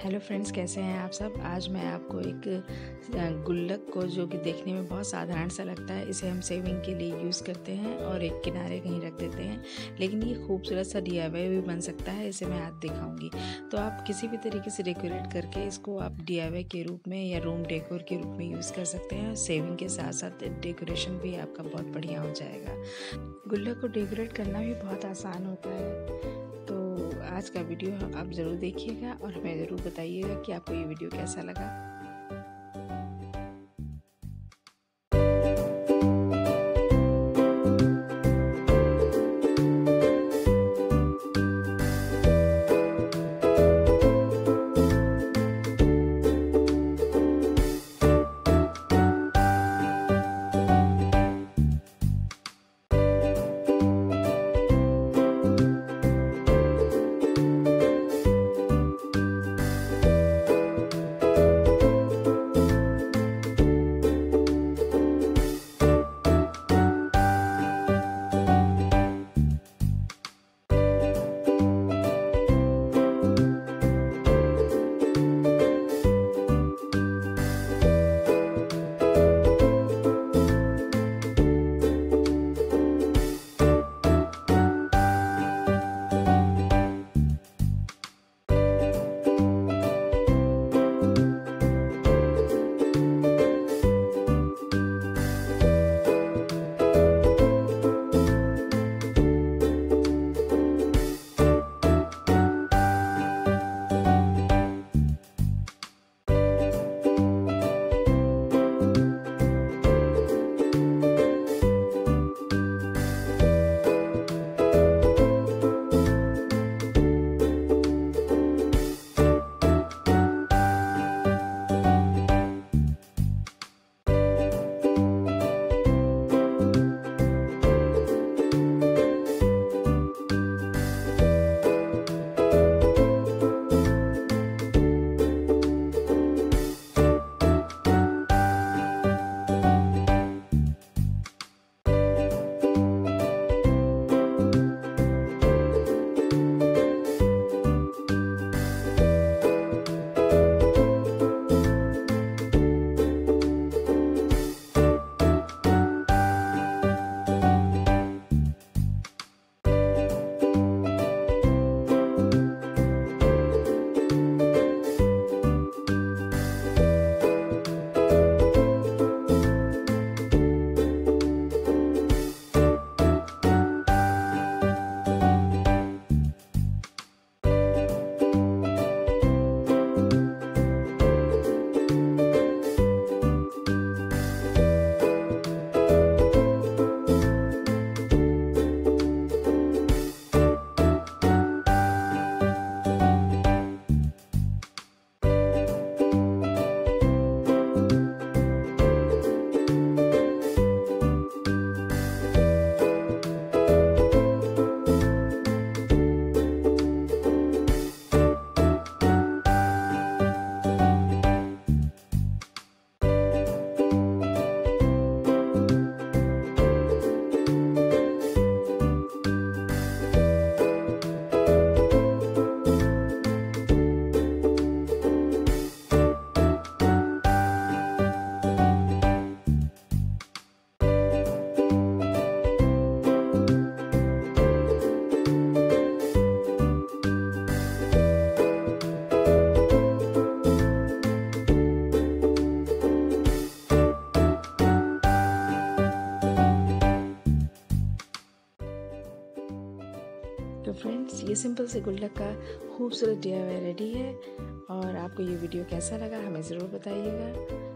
Hello friends, कैसे हैं आप सब। आज मैं आपको एक गुल्लक को, जो कि देखने में बहुत साधारण सा लगता है, इसे हम सेविंग के लिए यूज़ करते हैं और एक किनारे कहीं रख देते हैं, लेकिन ये खूबसूरत सा DIY भी बन सकता है। इसे मैं आज दिखाऊंगी। तो आप किसी भी तरीके से डेकोरेट करके इसको आप DIY के रूप में या रूम डेकोर के रूप में यूज़ कर सकते हैं। सेविंग के साथ साथ डेकोरेशन भी आपका बहुत बढ़िया हो जाएगा। गुल्लक को डेकोरेट करना भी बहुत आसान होता है। तो आज का वीडियो आप ज़रूर देखिएगा और हमें ज़रूर बताइएगा कि आपको ये वीडियो कैसा लगा। तो फ्रेंड्स, ये सिंपल से गुल्लक का खूबसूरत DIY रेडी है। और आपको ये वीडियो कैसा लगा हमें ज़रूर बताइएगा।